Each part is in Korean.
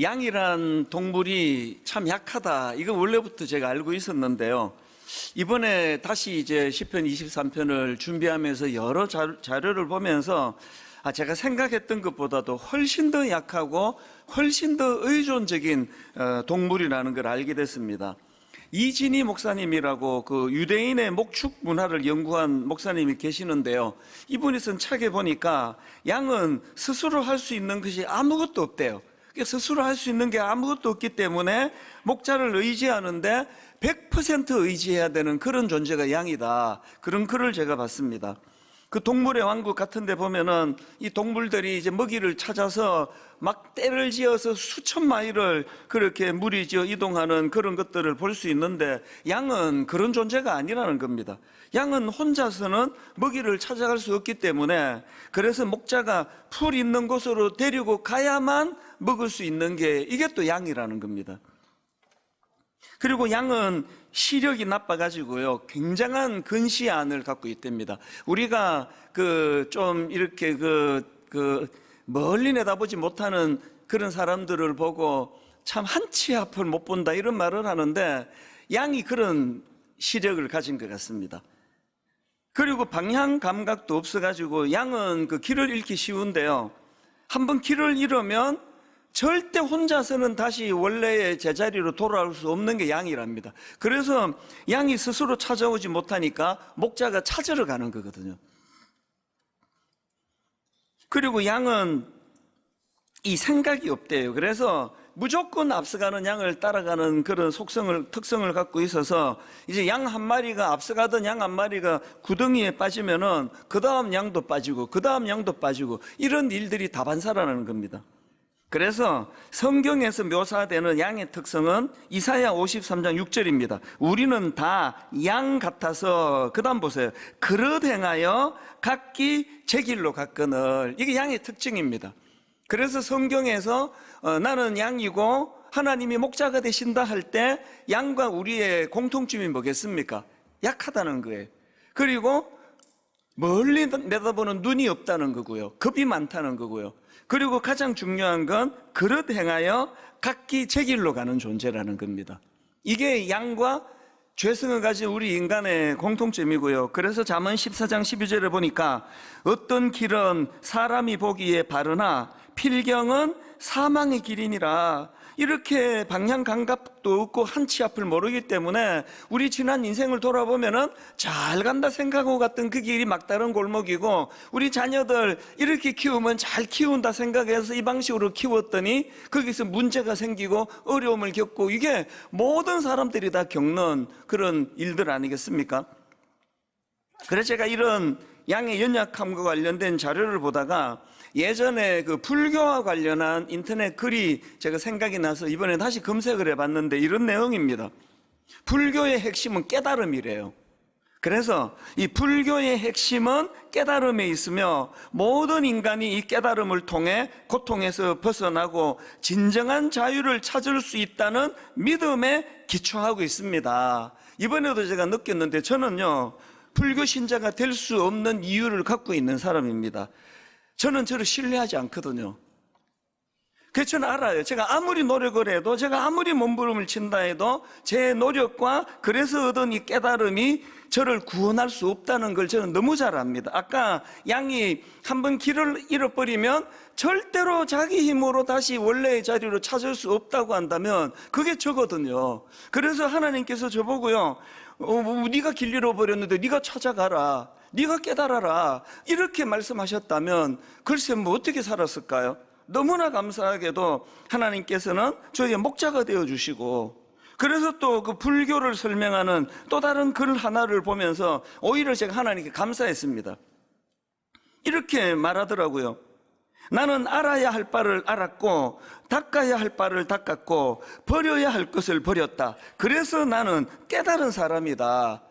양이란 동물이 참 약하다. 이거 원래부터 제가 알고 있었는데요. 이번에 다시 이제 시편 23편을 준비하면서 여러 자료를 보면서 제가 생각했던 것보다도 훨씬 더 약하고 훨씬 더 의존적인 동물이라는 걸 알게 됐습니다. 이진희 목사님이라고 그 유대인의 목축 문화를 연구한 목사님이 계시는데요. 이분이 쓴 책에 보니까 양은 스스로 할 수 있는 것이 아무것도 없대요. 스스로 할 수 있는 게 아무것도 없기 때문에 목자를 의지하는데 100% 의지해야 되는 그런 존재가 양이다. 그런 글을 제가 봤습니다. 그 동물의 왕국 같은 데 보면은 이 동물들이 이제 먹이를 찾아서 막 떼를 지어서 수천 마일을 그렇게 무리지어 이동하는 그런 것들을 볼 수 있는데 양은 그런 존재가 아니라는 겁니다. 양은 혼자서는 먹이를 찾아갈 수 없기 때문에 그래서 목자가 풀 있는 곳으로 데리고 가야만 먹을 수 있는 게 이게 또 양이라는 겁니다. 그리고 양은 시력이 나빠가지고요, 굉장한 근시안을 갖고 있답니다. 우리가 좀 이렇게 멀리 내다보지 못하는 그런 사람들을 보고 참 한치 앞을 못 본다 이런 말을 하는데 양이 그런 시력을 가진 것 같습니다. 그리고 방향 감각도 없어가지고 양은 길을 잃기 쉬운데요, 한번 길을 잃으면 절대 혼자서는 다시 원래의 제자리로 돌아올 수 없는 게 양이랍니다. 그래서 양이 스스로 찾아오지 못하니까 목자가 찾으러 가는 거거든요. 그리고 양은 이 생각이 없대요. 그래서 무조건 앞서가는 양을 따라가는 그런 특성을 갖고 있어서 이제 양 한 마리가 앞서가던 양 한 마리가 구덩이에 빠지면은 그 다음 양도 빠지고 그 다음 양도 빠지고 이런 일들이 다반사라는 겁니다. 그래서 성경에서 묘사되는 양의 특성은 이사야 53장 6절입니다. 우리는 다 양 같아서, 그 다음 보세요. 그릇 행하여 각기 제 길로 갔거늘. 이게 양의 특징입니다. 그래서 성경에서 나는 양이고 하나님이 목자가 되신다 할 때 양과 우리의 공통점이 뭐겠습니까? 약하다는 거예요. 그리고 멀리 내다보는 눈이 없다는 거고요, 겁이 많다는 거고요, 그리고 가장 중요한 건 그릇 행하여 각기 제 길로 가는 존재라는 겁니다. 이게 양과 죄성을 가진 우리 인간의 공통점이고요. 그래서 잠언 14장 12절에 보니까 어떤 길은 사람이 보기에 바르나 필경은 사망의 길이니라. 이렇게 방향 감각도 없고 한치 앞을 모르기 때문에 우리 지난 인생을 돌아보면은 잘 간다 생각하고 갔던 그 길이 막다른 골목이고, 우리 자녀들 이렇게 키우면 잘 키운다 생각해서 이 방식으로 키웠더니 거기서 문제가 생기고 어려움을 겪고, 이게 모든 사람들이 다 겪는 그런 일들 아니겠습니까? 그래서 제가 이런 양의 연약함과 관련된 자료를 보다가 예전에 불교와 관련한 인터넷 글이 제가 생각이 나서 이번에 다시 검색을 해봤는데 이런 내용입니다. 불교의 핵심은 깨달음이래요. 그래서 이 불교의 핵심은 깨달음에 있으며 모든 인간이 이 깨달음을 통해 고통에서 벗어나고 진정한 자유를 찾을 수 있다는 믿음에 기초하고 있습니다. 이번에도 제가 느꼈는데 저는요, 불교 신자가 될 수 없는 이유를 갖고 있는 사람입니다. 저는 저를 신뢰하지 않거든요. 그래서 저는 알아요. 제가 아무리 노력을 해도, 제가 아무리 몸부림을 친다 해도 제 노력과 그래서 얻은 이 깨달음이 저를 구원할 수 없다는 걸 저는 너무 잘 압니다. 아까 양이 한번 길을 잃어버리면 절대로 자기 힘으로 다시 원래의 자리로 찾을 수 없다고 한다면 그게 저거든요. 그래서 하나님께서 저보고요, 네가 길 잃어버렸는데 네가 찾아가라, 네가 깨달아라, 이렇게 말씀하셨다면 글쎄 어떻게 살았을까요? 너무나 감사하게도 하나님께서는 저에게 목자가 되어주시고, 그래서 또 불교를 설명하는 또 다른 글 하나를 보면서 오히려 제가 하나님께 감사했습니다. 이렇게 말하더라고요. 나는 알아야 할 바를 알았고 닦아야 할 바를 닦았고 버려야 할 것을 버렸다. 그래서 나는 깨달은 사람이다.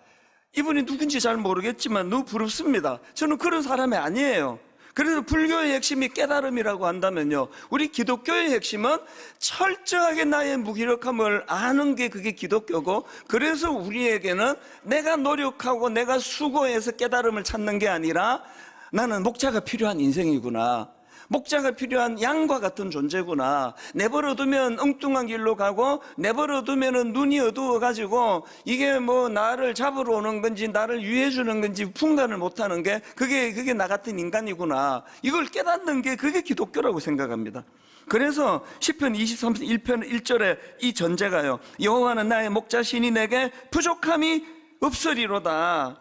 이분이 누군지 잘 모르겠지만 너무 부럽습니다. 저는 그런 사람이 아니에요. 그래서 불교의 핵심이 깨달음이라고 한다면요, 우리 기독교의 핵심은 철저하게 나의 무기력함을 아는 게 그게 기독교고, 그래서 우리에게는 내가 노력하고 내가 수고해서 깨달음을 찾는 게 아니라 나는 목자가 필요한 인생이구나, 목자가 필요한 양과 같은 존재구나. 내버려두면 엉뚱한 길로 가고, 내버려두면 눈이 어두워가지고 이게 뭐 나를 잡으러 오는 건지 나를 유해주는 건지 분간을 못하는 게 그게 나 같은 인간이구나. 이걸 깨닫는 게 그게 기독교라고 생각합니다. 그래서 시편 23편 1편 1절에 이 전제가요, 여호와는 나의 목자시니 내게 부족함이 없으리로다.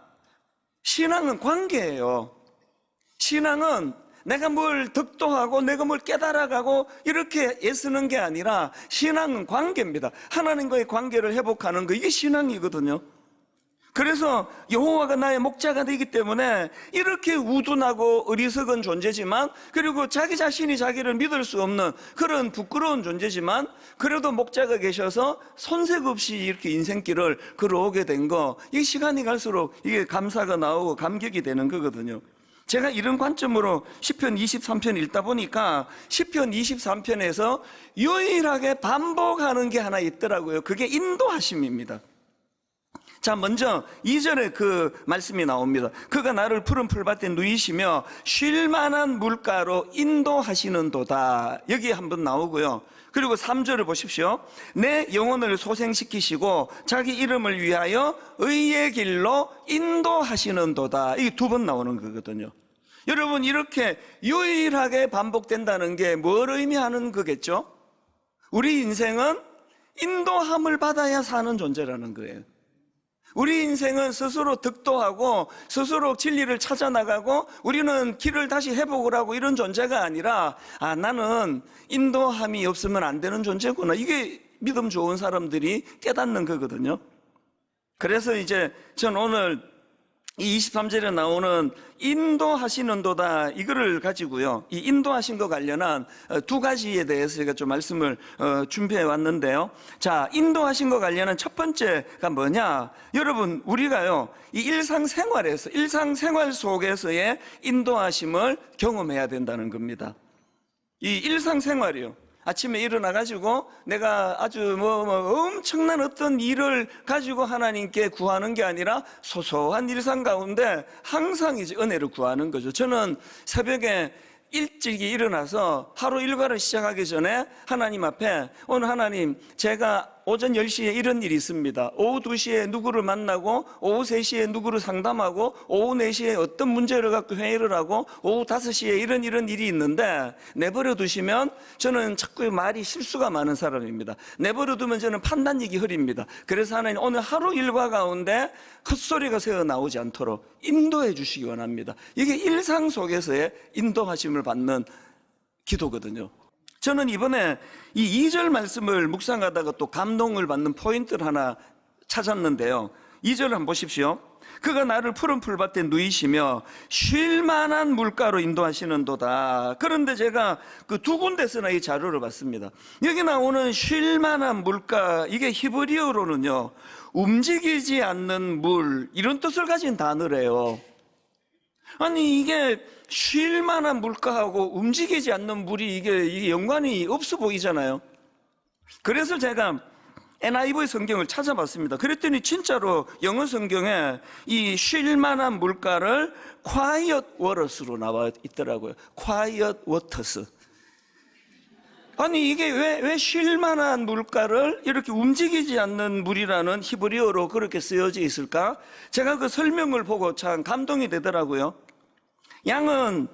신앙은 관계예요. 신앙은 내가 뭘 덕도하고 내가 뭘 깨달아가고 이렇게 애쓰는 게 아니라 신앙은 관계입니다. 하나님과의 관계를 회복하는 거, 이게 신앙이거든요. 그래서 여호와가 나의 목자가 되기 때문에 이렇게 우둔하고 어리석은 존재지만, 그리고 자기 자신이 자기를 믿을 수 없는 그런 부끄러운 존재지만, 그래도 목자가 계셔서 손색 없이 이렇게 인생길을 걸어오게 된 거, 이 시간이 갈수록 이게 감사가 나오고 감격이 되는 거거든요. 제가 이런 관점으로 시편 23편 읽다 보니까 시편 23편에서 유일하게 반복하는 게 하나 있더라고요. 그게 인도하심입니다. 자, 먼저 2절에 그 말씀이 나옵니다. 그가 나를 푸른 풀밭에 누이시며 쉴 만한 물가로 인도하시는도다. 여기 한번 나오고요. 그리고 3절을 보십시오. 내 영혼을 소생시키시고 자기 이름을 위하여 의의 길로 인도하시는도다. 이게 두 번 나오는 거거든요. 여러분, 이렇게 유일하게 반복된다는 게 뭘 의미하는 거겠죠? 우리 인생은 인도함을 받아야 사는 존재라는 거예요. 우리 인생은 스스로 득도하고 스스로 진리를 찾아나가고 우리는 길을 다시 회복을 하고 이런 존재가 아니라, 나는 인도함이 없으면 안 되는 존재구나. 이게 믿음 좋은 사람들이 깨닫는 거거든요. 그래서 이제 전 오늘 이 23절에 나오는 인도하시는도다, 이거를 가지고요, 이 인도하신 것 관련한 두 가지에 대해서 제가 좀 말씀을 준비해 왔는데요. 자, 인도하신 것 관련한 첫 번째가 뭐냐? 여러분, 우리가요, 이 일상생활 속에서의 인도하심을 경험해야 된다는 겁니다. 이 일상생활이요, 아침에 일어나가지고 내가 아주 엄청난 어떤 일을 가지고 하나님께 구하는 게 아니라 소소한 일상 가운데 항상 이제 은혜를 구하는 거죠. 저는 새벽에 일찍이 일어나서 하루 일과를 시작하기 전에 하나님 앞에, 오늘 하나님, 제가 오전 10시에 이런 일이 있습니다. 오후 2시에 누구를 만나고, 오후 3시에 누구를 상담하고, 오후 4시에 어떤 문제를 갖고 회의를 하고, 오후 5시에 이런 일이 있는데, 내버려 두시면 저는 자꾸 말이 실수가 많은 사람입니다. 내버려 두면 저는 판단력이 흐립니다. 그래서 하나님, 오늘 하루 일과 가운데 헛소리가 새어 나오지 않도록 인도해 주시기 원합니다. 이게 일상 속에서의 인도하심을 받는 기도거든요. 저는 이번에 이 2절 말씀을 묵상하다가 또 감동을 받는 포인트를 하나 찾았는데요. 2절을 한번 보십시오. 그가 나를 푸른 풀밭에 누이시며 쉴 만한 물가로 인도하시는도다. 그런데 제가 그 두 군데서나 이 자료를 봤습니다. 여기 나오는 쉴 만한 물가, 이게 히브리어로는요, 움직이지 않는 물, 이런 뜻을 가진 단어래요. 아니, 이게 쉴 만한 물가하고 움직이지 않는 물이 이게 연관이 없어 보이잖아요. 그래서 제가 NIV 성경을 찾아봤습니다. 그랬더니 진짜로 영어 성경에 이 쉴 만한 물가를 quiet waters로 나와 있더라고요. quiet waters. 아니, 이게 왜 쉴 만한 물가를 이렇게 움직이지 않는 물이라는 히브리어로 그렇게 쓰여져 있을까? 제가 그 설명을 보고 참 감동이 되더라고요. 양은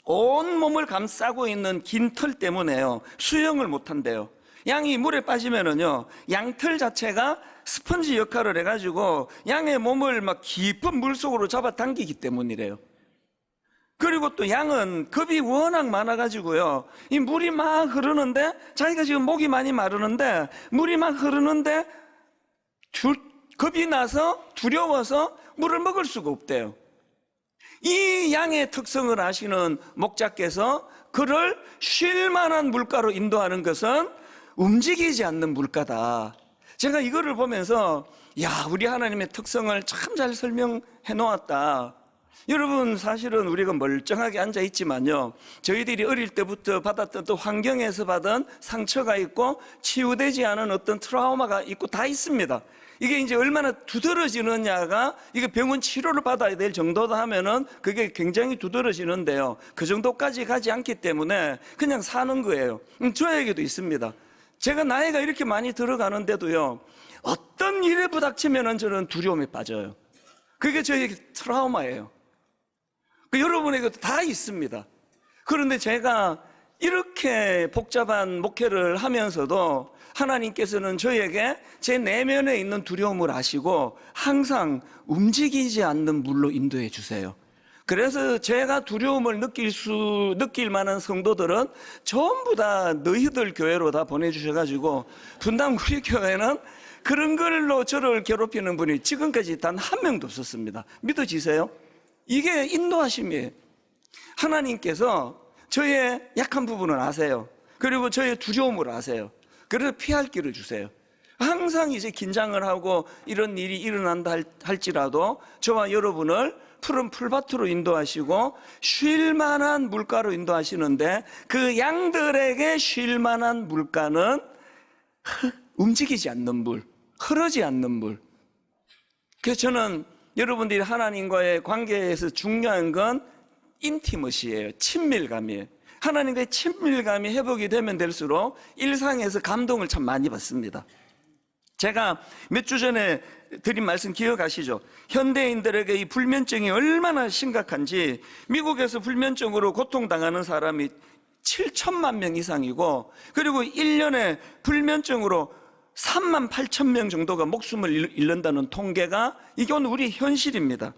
온 몸을 감싸고 있는 긴 털 때문에요, 수영을 못한대요. 양이 물에 빠지면은요, 양털 자체가 스펀지 역할을 해가지고 양의 몸을 막 깊은 물 속으로 잡아당기기 때문이래요. 그리고 또 양은 겁이 워낙 많아가지고요, 이 물이 막 흐르는데, 자기가 지금 목이 많이 마르는데 물이 막 흐르는데 겁이 나서 두려워서 물을 먹을 수가 없대요. 이 양의 특성을 아시는 목자께서 그를 쉴 만한 물가로 인도하는 것은 움직이지 않는 물가다. 제가 이거를 보면서, 우리 하나님의 특성을 참 잘 설명해 놓았다. 여러분, 사실은 우리가 멀쩡하게 앉아 있지만요, 저희들이 어릴 때부터 받았던 또 환경에서 받은 상처가 있고 치유되지 않은 어떤 트라우마가 있고 다 있습니다. 이게 이제 얼마나 두드러지느냐가, 이게 병원 치료를 받아야 될 정도다 하면은 그게 굉장히 두드러지는데요. 그 정도까지 가지 않기 때문에 그냥 사는 거예요. 저에게도 있습니다. 제가 나이가 이렇게 많이 들어가는데도요, 어떤 일에 부닥치면은 저는 두려움에 빠져요. 그게 저에게 트라우마예요. 여러분에게도 다 있습니다. 그런데 제가 이렇게 복잡한 목회를 하면서도 하나님께서는 저에게 제 내면에 있는 두려움을 아시고 항상 움직이지 않는 물로 인도해 주세요. 그래서 제가 두려움을 느낄 만한 성도들은 전부 다 너희들 교회로 다 보내주셔가지고, 분당 우리 교회는 그런 걸로 저를 괴롭히는 분이 지금까지 단 한 명도 없었습니다. 믿어지세요? 이게 인도하심이에요. 하나님께서 저의 약한 부분을 아세요. 그리고 저의 두려움을 아세요. 그래서 피할 길을 주세요. 항상 이제 긴장을 하고 이런 일이 일어난다 할지라도 저와 여러분을 푸른 풀밭으로 인도하시고 쉴 만한 물가로 인도하시는데, 그 양들에게 쉴 만한 물가는 움직이지 않는 물, 흐르지 않는 물. 그래서 저는 여러분들이 하나님과의 관계에서 중요한 건 인티머시예요. 친밀감이에요. 하나님과의 친밀감이 회복이 되면 될수록 일상에서 감동을 참 많이 받습니다. 제가 몇 주 전에 드린 말씀 기억하시죠? 현대인들에게 이 불면증이 얼마나 심각한지, 미국에서 불면증으로 고통당하는 사람이 7천만 명 이상이고, 그리고 1년에 불면증으로 3만 8천 명 정도가 목숨을 잃는다는 통계가, 이게 오늘 우리 현실입니다.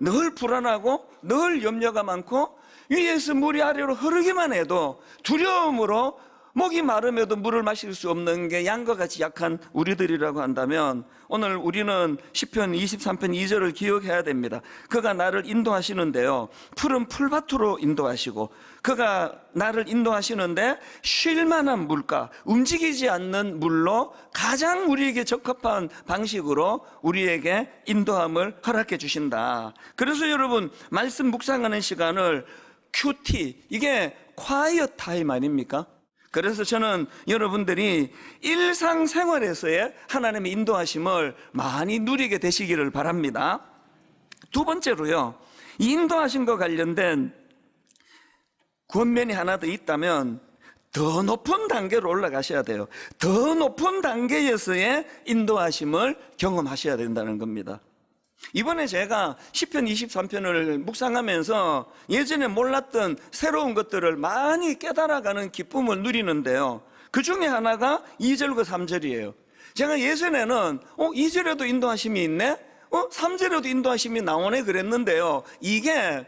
늘 불안하고 늘 염려가 많고, 위에서 물이 아래로 흐르기만 해도 두려움으로 목이 마름에도 물을 마실 수 없는 게 양과 같이 약한 우리들이라고 한다면, 오늘 우리는 시편 23편 2절을 기억해야 됩니다. 그가 나를 인도하시는데요, 푸른 풀밭으로 인도하시고, 그가 나를 인도하시는데 쉴 만한 물가, 움직이지 않는 물로 가장 우리에게 적합한 방식으로 우리에게 인도함을 허락해 주신다. 그래서 여러분, 말씀 묵상하는 시간을 QT, 이게 quiet 타임 아닙니까? 그래서 저는 여러분들이 일상생활에서의 하나님의 인도하심을 많이 누리게 되시기를 바랍니다. 두 번째로요, 이 인도하심과 관련된 권면이 하나 더 있다면, 더 높은 단계로 올라가셔야 돼요. 더 높은 단계에서의 인도하심을 경험하셔야 된다는 겁니다. 이번에 제가 시편 23편을 묵상하면서 예전에 몰랐던 새로운 것들을 많이 깨달아가는 기쁨을 누리는데요, 그 중에 하나가 2절과 3절이에요. 제가 예전에는 2절에도 인도하심이 있네? 3절에도 인도하심이 나오네 그랬는데요, 이게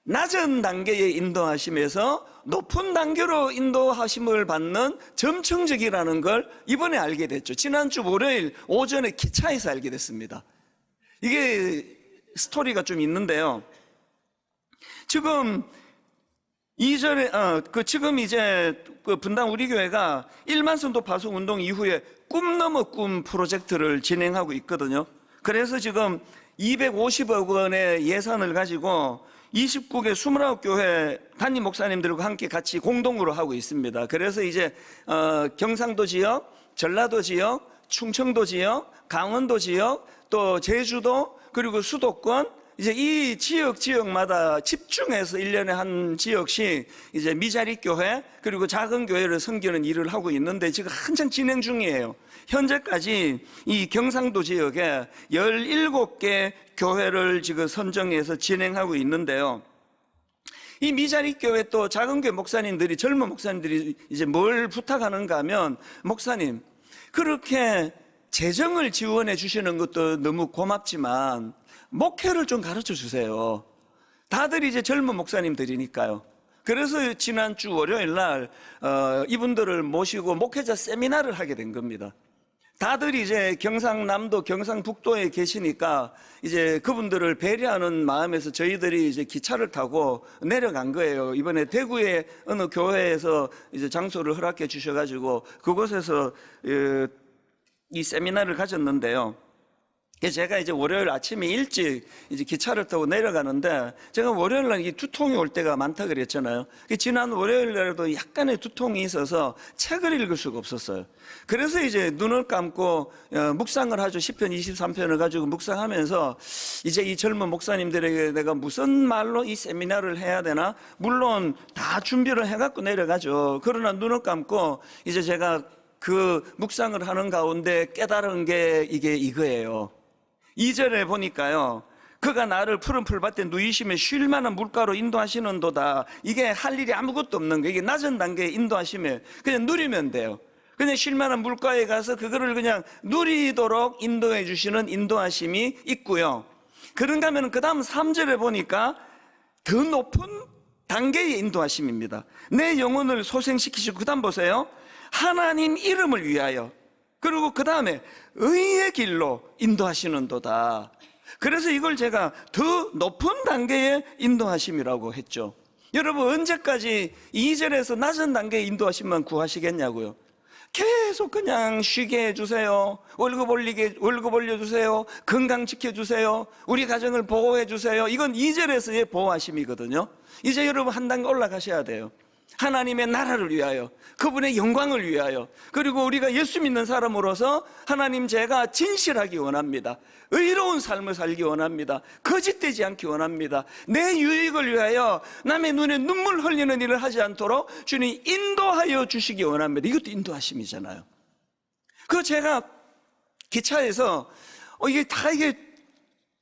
낮은 단계의 인도하심에서 높은 단계로 인도하심을 받는 점층적이라는 걸 이번에 알게 됐죠. 지난주 월요일 오전에 기차에서 알게 됐습니다. 이게 스토리가 좀 있는데요, 지금 2절에 지금 이제 분당 우리 교회가 1만 성도 파송 운동 이후에 꿈 넘어 꿈 프로젝트를 진행하고 있거든요. 그래서 지금 250억 원의 예산을 가지고 29개 29교회 담임 목사님들과 함께 같이 공동으로 하고 있습니다. 그래서 이제 경상도 지역, 전라도 지역, 충청도 지역, 강원도 지역, 또 제주도, 그리고 수도권, 이제 이 지역마다 집중해서 1년에 한 지역씩 이제 미자리 교회, 그리고 작은 교회를 섬기는 일을 하고 있는데, 지금 한참 진행 중이에요. 현재까지 이 경상도 지역에 17개 교회를 지금 선정해서 진행하고 있는데요, 이 미자리 교회 또 작은 교회 목사님들이, 젊은 목사님들이 이제 뭘 부탁하는가 하면, 목사님, 그렇게 재정을 지원해 주시는 것도 너무 고맙지만 목회를 좀 가르쳐 주세요. 다들 이제 젊은 목사님들이니까요. 그래서 지난주 월요일 날 이분들을 모시고 목회자 세미나를 하게 된 겁니다. 다들 이제 경상남도, 경상북도에 계시니까 이제 그분들을 배려하는 마음에서 저희들이 이제 기차를 타고 내려간 거예요. 이번에 대구의 어느 교회에서 이제 장소를 허락해 주셔가지고 그곳에서 이 세미나를 가졌는데요, 그래서 제가 이제 월요일 아침에 일찍 이제 기차를 타고 내려가는데, 제가 월요일 날 이 두통이 올 때가 많다 그랬잖아요. 지난 월요일 날에도 약간의 두통이 있어서 책을 읽을 수가 없었어요. 그래서 이제 눈을 감고 묵상을 하죠. 시편 23편을 가지고 묵상하면서, 이제 이 젊은 목사님들에게 내가 무슨 말로 이 세미나를 해야 되나, 물론 다 준비를 해갖고 내려가죠. 그러나 눈을 감고 이제 제가 그 묵상을 하는 가운데 깨달은 게 이거예요. 2절에 보니까요, 그가 나를 푸른 풀밭에 누이심에 쉴 만한 물가로 인도하시는도다. 이게 할 일이 아무것도 없는 거예요. 이게 낮은 단계에 인도하심에 그냥 누리면 돼요. 그냥 쉴 만한 물가에 가서 그거를 그냥 누리도록 인도해 주시는 인도하심이 있고요. 그런가 하면 그 다음 3절에 보니까 더 높은 단계의 인도하심입니다. 내 영혼을 소생시키시고, 그 다음 보세요. 하나님 이름을 위하여, 그리고 그 다음에 의의 길로 인도하시는도다. 그래서 이걸 제가 더 높은 단계의 인도하심이라고 했죠. 여러분, 언제까지 2절에서 낮은 단계의 인도하심만 구하시겠냐고요. 계속 그냥 쉬게 해주세요. 월급 올려주세요. 건강 지켜주세요. 우리 가정을 보호해주세요. 이건 2절에서의 보호하심이거든요. 이제 여러분 한 단계 올라가셔야 돼요. 하나님의 나라를 위하여, 그분의 영광을 위하여, 그리고 우리가 예수 믿는 사람으로서 하나님, 제가 진실하기 원합니다. 의로운 삶을 살기 원합니다. 거짓되지 않기 원합니다. 내 유익을 위하여 남의 눈에 눈물 흘리는 일을 하지 않도록 주님 인도하여 주시기 원합니다. 이것도 인도하심이잖아요. 그 제가 기차에서 이게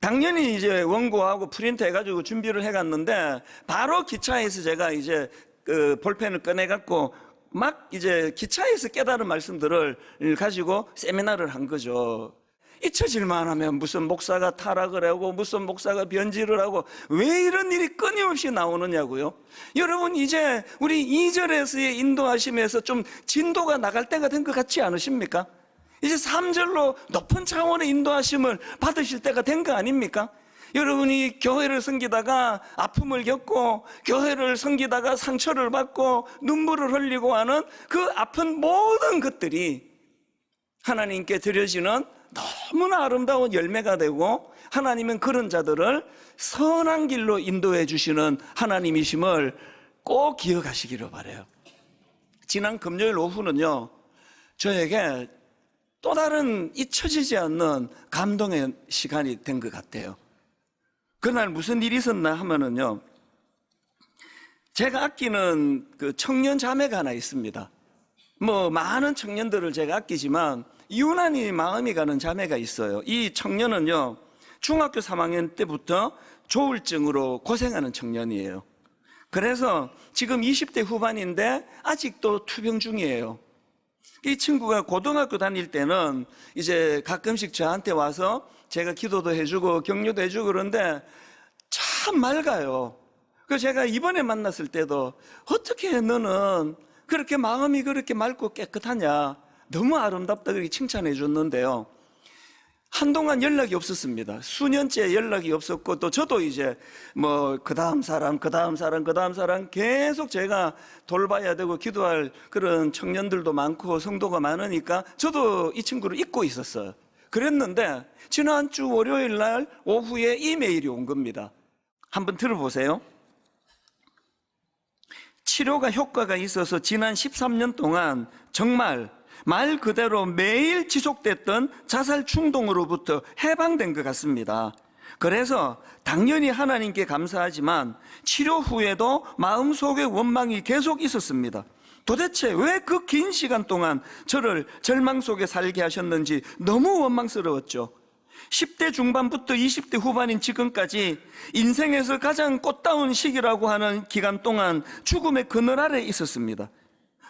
당연히 이제 원고하고 프린트 해가지고 준비를 해갔는데, 바로 기차에서 제가 이제 그 볼펜을 꺼내갖고 막 이제 기차에서 깨달은 말씀들을 가지고 세미나를 한 거죠. 잊혀질만 하면 무슨 목사가 타락을 하고 무슨 목사가 변질을 하고, 왜 이런 일이 끊임없이 나오느냐고요. 여러분, 이제 우리 2절에서의 인도하심에서 좀 진도가 나갈 때가 된 것 같지 않으십니까? 이제 3절로 높은 차원의 인도하심을 받으실 때가 된 거 아닙니까? 여러분이 교회를 섬기다가 아픔을 겪고, 교회를 섬기다가 상처를 받고 눈물을 흘리고 하는 그 아픈 모든 것들이 하나님께 드려지는 너무나 아름다운 열매가 되고, 하나님은 그런 자들을 선한 길로 인도해 주시는 하나님이심을 꼭 기억하시기를 바라요. 지난 금요일 오후는요, 저에게 또 다른 잊혀지지 않는 감동의 시간이 된 것 같아요. 그날 무슨 일이 있었나 하면은요, 제가 아끼는 그 청년 자매가 하나 있습니다. 많은 청년들을 제가 아끼지만 유난히 마음이 가는 자매가 있어요. 이 청년은요, 중학교 3학년 때부터 조울증으로 고생하는 청년이에요. 그래서 지금 20대 후반인데 아직도 투병 중이에요. 이 친구가 고등학교 다닐 때는 이제 가끔씩 저한테 와서 제가 기도도 해주고 격려도 해주고 그런데 참 맑아요. 그래서 제가 이번에 만났을 때도, 어떻게 너는 그렇게 마음이 그렇게 맑고 깨끗하냐, 너무 아름답다, 그렇게 칭찬해 줬는데요, 한동안 연락이 없었습니다. 수년째 연락이 없었고, 또 저도 이제 그 다음 사람 계속 제가 돌봐야 되고 기도할 그런 청년들도 많고 성도가 많으니까 저도 이 친구를 잊고 있었어요. 그랬는데 지난주 월요일 날 오후에 이메일이 온 겁니다. 한번 들어보세요. 치료가 효과가 있어서 지난 13년 동안 정말 말 그대로 매일 지속됐던 자살 충동으로부터 해방된 것 같습니다. 그래서 당연히 하나님께 감사하지만 치료 후에도 마음속에 원망이 계속 있었습니다. 도대체 왜 그 긴 시간 동안 저를 절망 속에 살게 하셨는지 너무 원망스러웠죠. 10대 중반부터 20대 후반인 지금까지 인생에서 가장 꽃다운 시기라고 하는 기간 동안 죽음의 그늘 아래 있었습니다.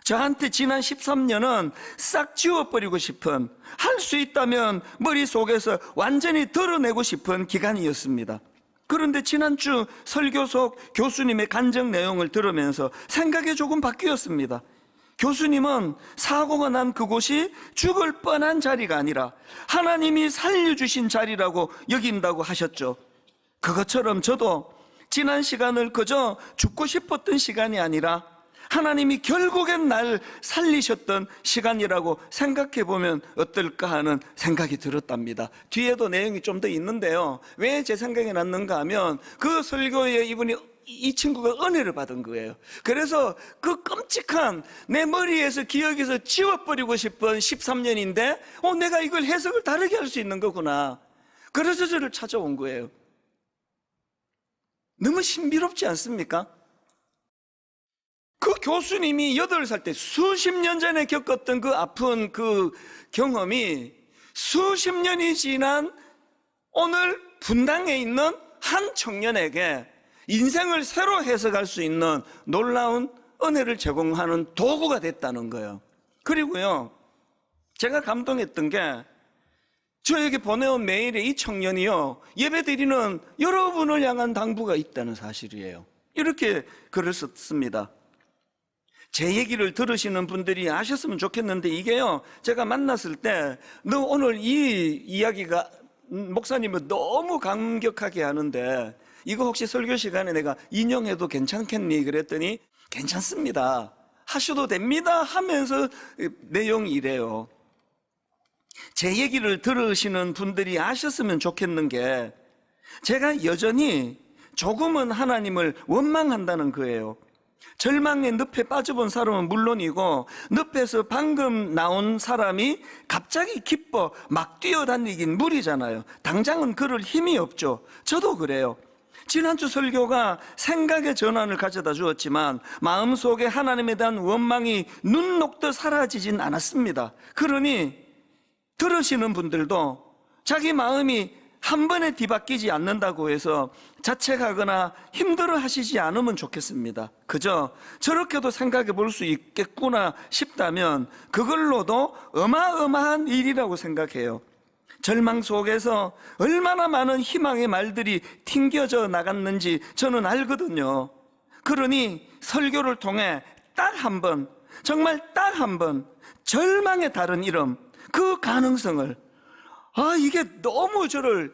저한테 지난 13년은 싹 지워버리고 싶은, 할 수 있다면 머릿속에서 완전히 드러내고 싶은 기간이었습니다. 그런데 지난주 설교 속 교수님의 간증 내용을 들으면서 생각이 조금 바뀌었습니다. 교수님은 사고가 난 그곳이 죽을 뻔한 자리가 아니라 하나님이 살려주신 자리라고 여긴다고 하셨죠. 그것처럼 저도 지난 시간을 그저 죽고 싶었던 시간이 아니라 하나님이 결국엔 날 살리셨던 시간이라고 생각해 보면 어떨까 하는 생각이 들었답니다. 뒤에도 내용이 좀 더 있는데요. 왜 제 생각이 났는가 하면 그 설교에 이 친구가 은혜를 받은 거예요. 그래서 그 끔찍한 내 머리에서 기억에서 지워버리고 싶은 13년인데 내가 이걸 해석을 다르게 할 수 있는 거구나. 그래서 저를 찾아온 거예요. 너무 신비롭지 않습니까? 그 교수님이 8살 때 수십 년 전에 겪었던 그 아픈 그 경험이 수십 년이 지난 오늘 분당에 있는 한 청년에게 인생을 새로 해석할 수 있는 놀라운 은혜를 제공하는 도구가 됐다는 거예요. 그리고요, 제가 감동했던 게 저에게 보내온 메일에 이 청년이요, 예배드리는 여러분을 향한 당부가 있다는 사실이에요. 이렇게 글을 썼습니다. 제 얘기를 들으시는 분들이 아셨으면 좋겠는데 이게요, 제가 만났을 때 너 오늘 이 이야기가 목사님을 너무 감격하게 하는데 이거 혹시 설교 시간에 내가 인용해도 괜찮겠니? 그랬더니 괜찮습니다, 하셔도 됩니다 하면서 내용이 이래요. 제 얘기를 들으시는 분들이 아셨으면 좋겠는 게 제가 여전히 조금은 하나님을 원망한다는 거예요. 절망의 늪에 빠져본 사람은 물론이고 늪에서 방금 나온 사람이 갑자기 기뻐 막 뛰어다니긴 무리잖아요. 당장은 그럴 힘이 없죠. 저도 그래요. 지난주 설교가 생각의 전환을 가져다 주었지만 마음속에 하나님에 대한 원망이 눈 녹듯 사라지진 않았습니다. 그러니 들으시는 분들도 자기 마음이 한 번에 뒤바뀌지 않는다고 해서 자책하거나 힘들어 하시지 않으면 좋겠습니다. 그저 저렇게도 생각해 볼 수 있겠구나 싶다면 그걸로도 어마어마한 일이라고 생각해요. 절망 속에서 얼마나 많은 희망의 말들이 튕겨져 나갔는지 저는 알거든요. 그러니 설교를 통해 딱 한 번, 정말 딱 한 번 절망의 다른 이름, 그 가능성을, 이게 너무 저를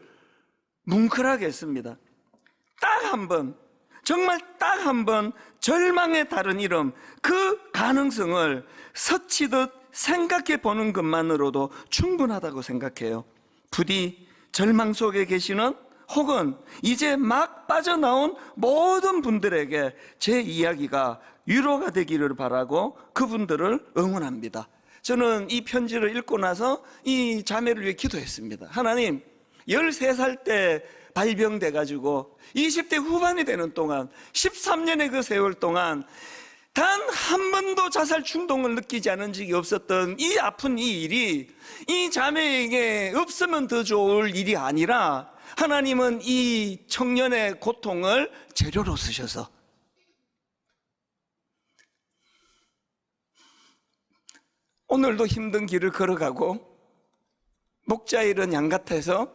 뭉클하게 했습니다. 딱 한 번, 정말 딱 한 번 절망의 다른 이름, 그 가능성을 스치듯 생각해 보는 것만으로도 충분하다고 생각해요. 부디 절망 속에 계시는 혹은 이제 막 빠져나온 모든 분들에게 제 이야기가 위로가 되기를 바라고 그분들을 응원합니다. 저는 이 편지를 읽고 나서 이 자매를 위해 기도했습니다. 하나님, 13살 때 발병돼 가지고 20대 후반이 되는 동안 13년의 그 세월 동안 단 한 번도 자살 충동을 느끼지 않은 적이 없었던 이 아픈 이 일이 이 자매에게 없으면 더 좋을 일이 아니라 하나님은 이 청년의 고통을 재료로 쓰셔서 오늘도 힘든 길을 걸어가고 목자 잃은 양 같아서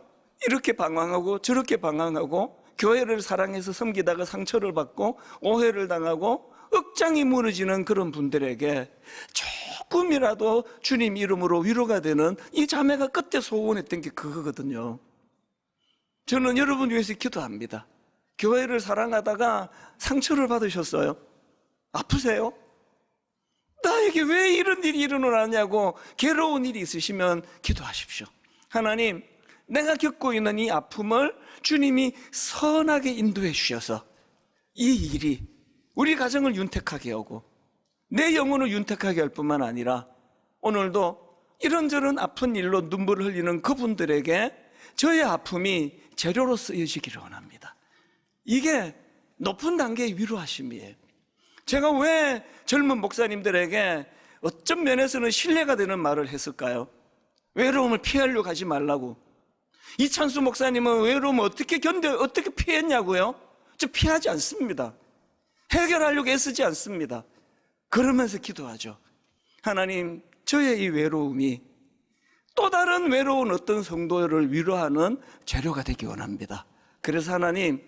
이렇게 방황하고 저렇게 방황하고 교회를 사랑해서 섬기다가 상처를 받고 오해를 당하고 억장이 무너지는 그런 분들에게 조금이라도 주님 이름으로 위로가 되는 이 자매가 그때 소원했던 게 그거거든요. 저는 여러분 위해서 기도합니다. 교회를 사랑하다가 상처를 받으셨어요? 아프세요? 나에게 왜 이런 일이 일어나냐고 괴로운 일이 있으시면 기도하십시오. 하나님, 내가 겪고 있는 이 아픔을 주님이 선하게 인도해 주셔서 이 일이 우리 가정을 윤택하게 하고 내 영혼을 윤택하게 할 뿐만 아니라 오늘도 이런저런 아픈 일로 눈물을 흘리는 그분들에게 저의 아픔이 재료로 쓰여지기를 원합니다. 이게 높은 단계의 위로하심이에요. 제가 왜 젊은 목사님들에게 어떤 면에서는 신뢰가 되는 말을 했을까요? 외로움을 피하려고 하지 말라고. 이찬수 목사님은 외로움을 어떻게 피했냐고요? 저 피하지 않습니다. 해결하려고 애쓰지 않습니다. 그러면서 기도하죠. 하나님, 저의 이 외로움이 또 다른 외로운 어떤 성도를 위로하는 재료가 되기 원합니다. 그래서 하나님,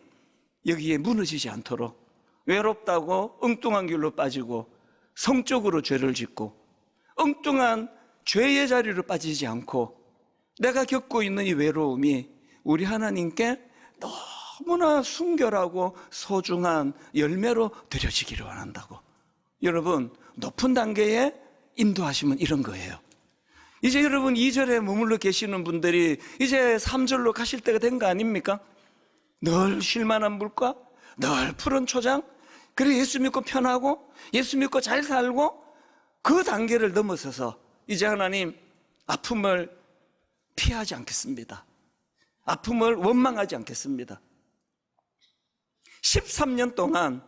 여기에 무너지지 않도록 외롭다고 엉뚱한 길로 빠지고 성적으로 죄를 짓고 엉뚱한 죄의 자리로 빠지지 않고 내가 겪고 있는 이 외로움이 우리 하나님께 너무나 순결하고 소중한 열매로 드려지기를 원한다고 여러분, 높은 단계에 인도하시면 이런 거예요. 이제 여러분 2절에 머물러 계시는 분들이 이제 3절로 가실 때가 된 거 아닙니까? 늘 쉴만한 물가, 늘 푸른 초장, 그래 예수 믿고 편하고 예수 믿고 잘 살고 그 단계를 넘어서서 이제 하나님 아픔을 피하지 않겠습니다. 아픔을 원망하지 않겠습니다. 13년 동안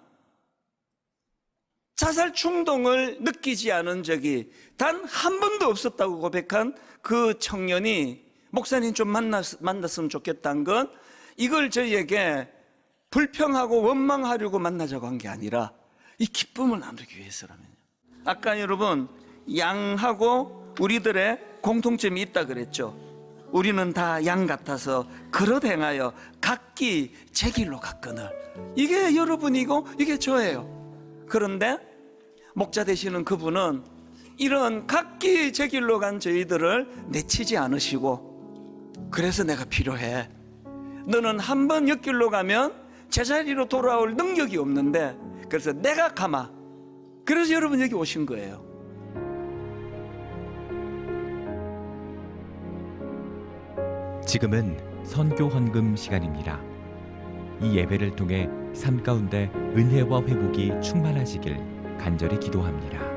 자살 충동을 느끼지 않은 적이 단 한 번도 없었다고 고백한 그 청년이 목사님 좀 만났으면 좋겠다는 건 이걸 저희에게 불평하고 원망하려고 만나자고 한 게 아니라 이 기쁨을 나누기 위해서라면요. 아까 여러분 양하고 우리들의 공통점이 있다 그랬죠. 우리는 다 양 같아서 그릇 행하여 각기 제 길로 갔거늘. 이게 여러분이고 이게 저예요. 그런데 목자 되시는 그분은 이런 각기 제 길로 간 저희들을 내치지 않으시고, 그래서 내가 필요해. 너는 한 번 옆길로 가면 제자리로 돌아올 능력이 없는데 그래서 내가 가마. 그래서 여러분 여기 오신 거예요. 지금은 선교 헌금 시간입니다. 이 예배를 통해 삶 가운데 은혜와 회복이 충만하시길 간절히 기도합니다.